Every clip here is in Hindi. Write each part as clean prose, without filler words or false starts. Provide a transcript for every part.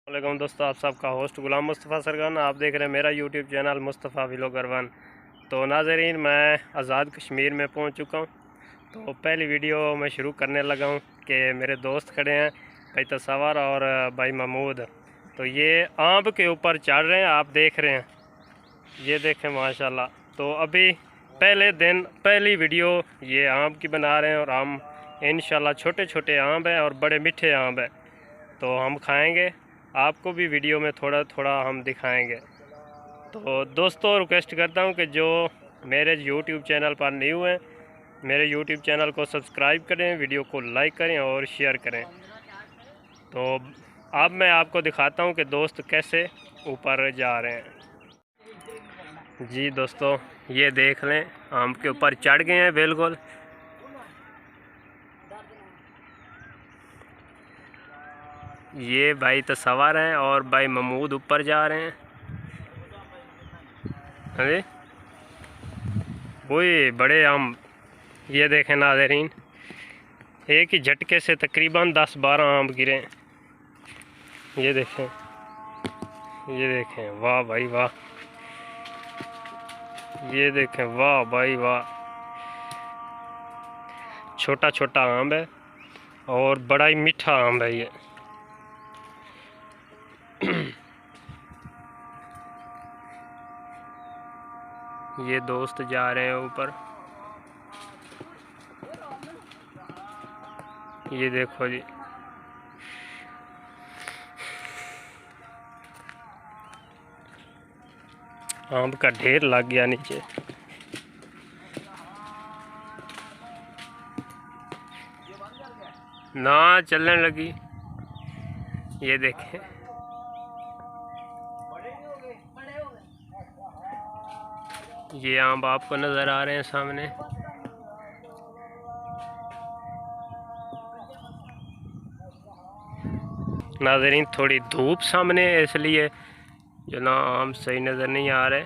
वालेकुम दोस्तों, आप सबका होस्ट गुलाम मुस्तफ़ा सरगन। आप देख रहे हैं मेरा यूट्यूब चैनल मुस्तफ़ा व्लॉगर 1। तो नाज़रीन, मैं आज़ाद कश्मीर में पहुंच चुका हूं। तो पहली वीडियो मैं शुरू करने लगा हूं कि मेरे दोस्त खड़े हैं, भाई तसव्वुर और भाई महमूद। तो ये आम के ऊपर चढ़ रहे हैं, आप देख रहे हैं, ये देखें माशाल्लाह। तो अभी पहले दिन पहली वीडियो ये आम की बना रहे हैं, और आम इंशाल्लाह छोटे छोटे आम हैं और बड़े मीठे आम हैं। तो हम खाएंगे, आपको भी वीडियो में थोड़ा थोड़ा हम दिखाएंगे। तो दोस्तों, रिक्वेस्ट करता हूं कि जो मेरे यूट्यूब चैनल पर न्यू हैं, मेरे यूट्यूब चैनल को सब्सक्राइब करें, वीडियो को लाइक करें और शेयर करें। तो अब मैं आपको दिखाता हूं कि दोस्त कैसे ऊपर जा रहे हैं। जी दोस्तों, ये देख लें, आम के ऊपर चढ़ गए हैं बिल्कुल। ये भाई तसव्वुर हैं और भाई महमूद ऊपर जा रहे हैं। अरे वही बड़े आम, ये देखें नाज़रीन, एक ही झटके से तकरीबन 10-12 आम गिरे। ये देखें, ये देखें, वाह भाई वाह, ये देखें, वाह भाई वाह। छोटा छोटा आम है और बड़ा ही मीठा आम है ये। ये दोस्त जा रहे हैं ऊपर, ये देखो जी। आम का ढेर लग गया नीचे। ना चलने लगी, ये देखें, ये आम आपको नज़र आ रहे हैं सामने। नाज़रीन, थोड़ी धूप सामने है, इसलिए जो ना आम सही नज़र नहीं आ रहे,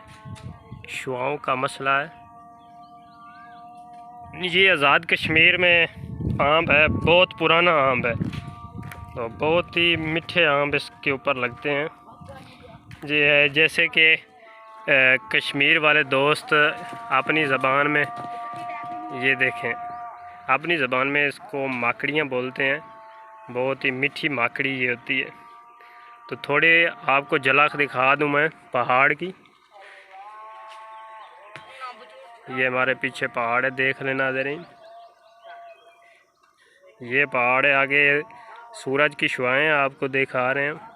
शुआओं का मसला है। ये आज़ाद कश्मीर में आम है, बहुत पुराना आम है, तो बहुत ही मीठे आम इसके ऊपर लगते हैं। ये जैसे कि कश्मीर वाले दोस्त अपनी ज़बान में, ये देखें, अपनी ज़बान में इसको माकड़ियाँ बोलते हैं। बहुत ही मीठी माकड़ी ये होती है। तो थोड़े आपको झलक दिखा दूं मैं पहाड़ की। ये हमारे पीछे पहाड़ है, देख लेना ज़रा। ये पहाड़ है, आगे सूरज की शुआएं आपको दिखा रहे हैं।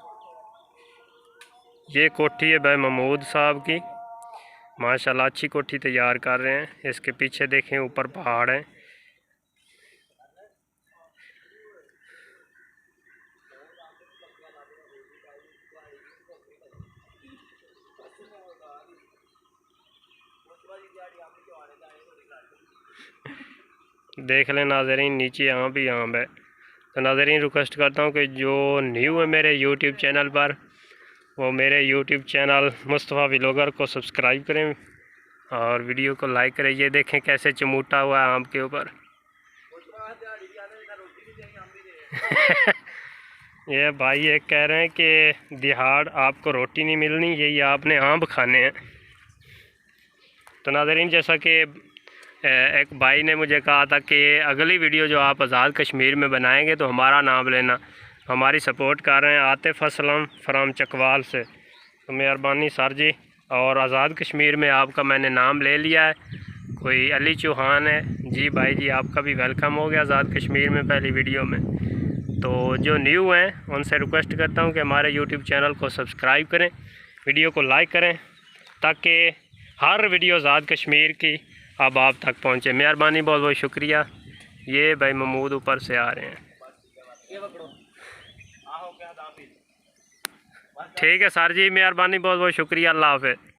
ये कोठी है भाई महमूद साहब की, माशाल्लाह अच्छी कोठी तैयार कर रहे हैं। इसके पीछे देखें, ऊपर पहाड़ है। देख लें नाज़रीन, नीचे आम भी आम है। तो नाज़रीन, रिक्वेस्ट करता हूँ कि जो न्यू है मेरे यूट्यूब चैनल पर, वो मेरे यूट्यूब चैनल मुस्तफ़ा व्लॉगर को सब्सक्राइब करें और वीडियो को लाइक करें। ये देखें कैसे चमूटा हुआ है आम के ऊपर। ये भाई एक कह रहे हैं कि दिहाड़ आपको रोटी नहीं मिलनी, यही आपने आम खाने हैं। तो नाज़रीन, जैसा कि एक भाई ने मुझे कहा था कि अगली वीडियो जो आप आज़ाद कश्मीर में बनाएंगे तो हमारा नाम लेना। हमारी सपोर्ट कर रहे हैं आतिफ असलम फ्राम चकवाल से। तो मेहरबानी सर जी, और आज़ाद कश्मीर में आपका मैंने नाम ले लिया है, कोई अली चौहान है जी। भाई जी, आपका भी वेलकम हो गया आज़ाद कश्मीर में पहली वीडियो में। तो जो न्यू हैं उनसे रिक्वेस्ट करता हूँ कि हमारे यूट्यूब चैनल को सब्सक्राइब करें, वीडियो को लाइक करें, ताकि हर वीडियो आज़ाद कश्मीर की अब आप तक पहुँचे। मेहरबानी, बहुत बहुत शुक्रिया। ये भाई महमूद ऊपर से आ रहे हैं। ठीक है सर जी, मेहरबानी, बहुत बहुत शुक्रिया। अल्लाह हाफ़िज़।